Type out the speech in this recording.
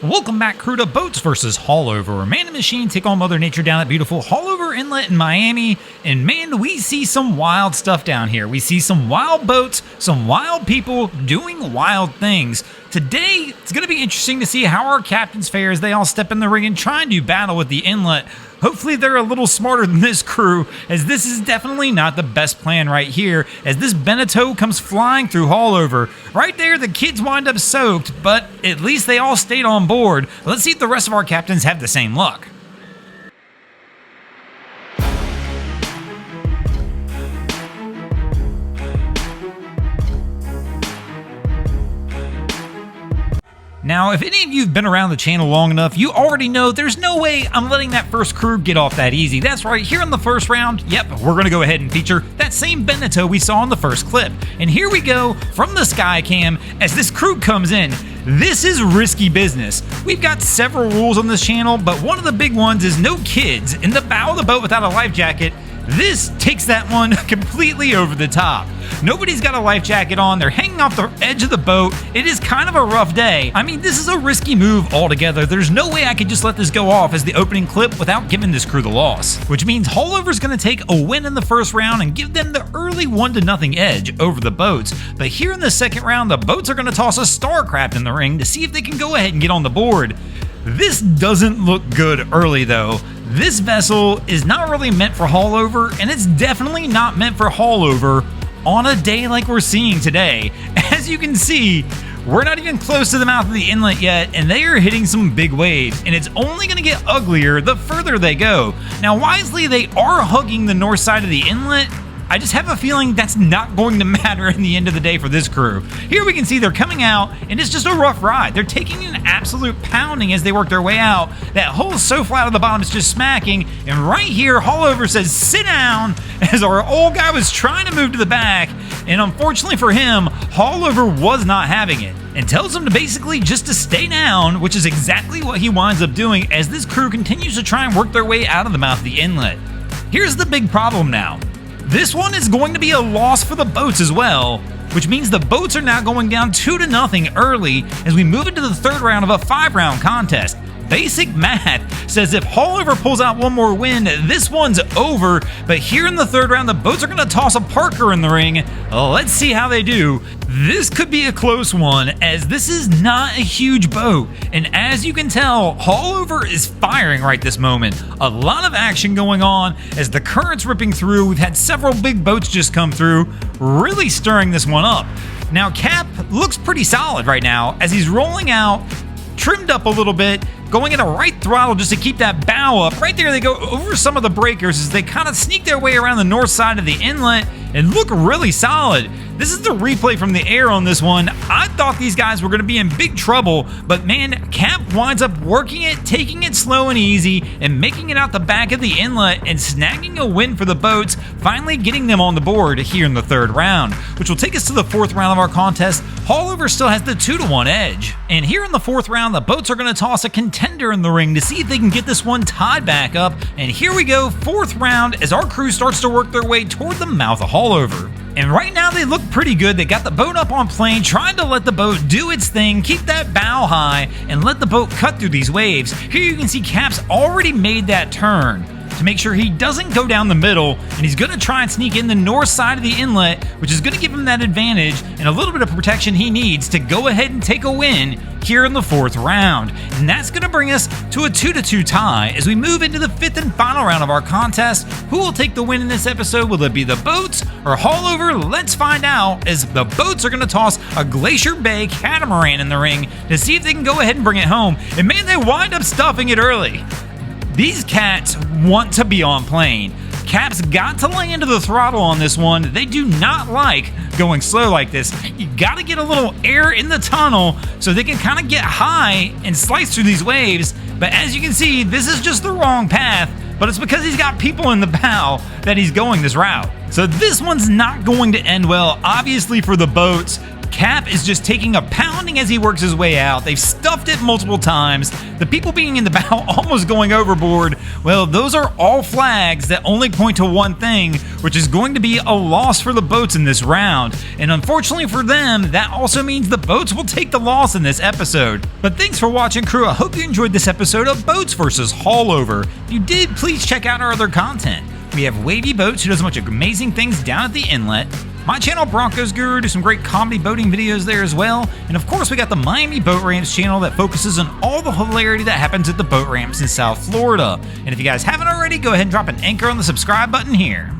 Welcome back, crew, to Boats versus Haulover. Man and machine take on Mother Nature down at beautiful Haulover Inlet in Miami, and man, we see some wild stuff down here. We see some wild boats, some wild people doing wild things. Today, it's going to be interesting to see how our captains fare as they all step in the ring and try and do battle with the inlet. Hopefully they're a little smarter than this crew, as this is definitely not the best plan right here, as this Beneteau comes flying through Haulover. Right there, the kids wind up soaked, but at least they all stayed on board. Let's see if the rest of our captains have the same luck. Now, if any of you have been around the channel long enough, you already know there's no way I'm letting that first crew get off that easy. That's right, here in the first round, yep, we're going to go ahead and feature that same Beneteau we saw in the first clip. And here we go from the sky cam as this crew comes in. This is risky business. We've got several rules on this channel, but one of the big ones is no kids in the bow of the boat without a life jacket. This takes that one completely over the top. Nobody's got a life jacket on, they're hanging off the edge of the boat. It is kind of a rough day. I mean, this is a risky move altogether. There's no way I could just let this go off as the opening clip without giving this crew the loss. Which means Haulover's gonna take a win in the first round and give them the early 1-0 edge over the boats. But here in the second round, the boats are gonna toss a Starcraft in the ring to see if they can go ahead and get on the board. This doesn't look good early though. This vessel is not really meant for Haulover, and it's definitely not meant for Haulover on a day like we're seeing today. As you can see, we're not even close to the mouth of the inlet yet, and they are hitting some big waves, and it's only going to get uglier the further they go. Now, wisely, they are hugging the north side of the inlet. I just have a feeling that's not going to matter in the end of the day for this crew. Here we can see they're coming out, and it's just a rough ride. They're taking an absolute pounding as they work their way out. That hull's so flat on the bottom, it's just smacking. And right here, Haulover says, sit down, as our old guy was trying to move to the back. And unfortunately for him, Haulover was not having it and tells him to basically just to stay down, which is exactly what he winds up doing as this crew continues to try and work their way out of the mouth of the inlet. Here's the big problem now. This one is going to be a loss for the boats as well, which means the boats are now going down 2-0 early as we move into the third round of a 5-round contest. Basic math says if Haulover pulls out one more win, this one's over. But here in the third round, the boats are going to toss a Parker in the ring. Let's see how they do. This could be a close one, as this is not a huge boat. And as you can tell, Haulover is firing right this moment. A lot of action going on as the current's ripping through. We've had several big boats just come through, really stirring this one up. Now, Cap looks pretty solid right now as he's rolling out, trimmed up a little bit, going at a right throttle just to keep that bow up. Right there, they go over some of the breakers as they kind of sneak their way around the north side of the inlet and look really solid. This is the replay from the air on this one. I thought these guys were going to be in big trouble, but man, Cap winds up working it, taking it slow and easy, and making it out the back of the inlet and snagging a win for the boats, finally getting them on the board here in the third round, which will take us to the fourth round of our contest. Haulover still has the 2-1 edge. And here in the fourth round, the boats are going to toss a contender in the ring to see if they can get this one tied back up. And here we go, fourth round, as our crew starts to work their way toward the mouth of Haulover. And right now they look pretty good. They got the boat up on plane, trying to let the boat do its thing, keep that bow high, and let the boat cut through these waves. Here you can see Cap's already made that turn to make sure he doesn't go down the middle, and he's going to try and sneak in the north side of the inlet, which is going to give him that advantage and a little bit of protection he needs to go ahead and take a win here in the fourth round. And that's going to bring us to a 2-2 tie as we move into the fifth and final round of our contest. Who will take the win in this episode? Will it be the boats or Haulover? Let's find out, as the boats are going to toss a Glacier Bay catamaran in the ring to see if they can go ahead and bring it home. And man, they wind up stuffing it early. These cats want to be on plane. Cap's got to lay into the throttle on this one. They do not like going slow like this. You got to get a little air in the tunnel so they can kind of get high and slice through these waves. But as you can see, this is just the wrong path, but it's because he's got people in the bow that he's going this route. So this one's not going to end well, obviously, for the boats. Cap is just taking a pounding as he works his way out. They've stuffed it multiple times. The people being in the bow almost going overboard. Well, those are all flags that only point to one thing, which is going to be a loss for the boats in this round. And unfortunately for them, that also means the boats will take the loss in this episode. But thanks for watching, crew. I hope you enjoyed this episode of Boats vs. Haulover. If you did, please check out our other content. We have Wavy Boats, who does a bunch of amazing things down at the inlet. My channel, Broncos Guru, do some great comedy boating videos there as well. And of course, we got the Miami Boat Ramps channel that focuses on all the hilarity that happens at the boat ramps in South Florida. And if you guys haven't already, go ahead and drop an anchor on the subscribe button here.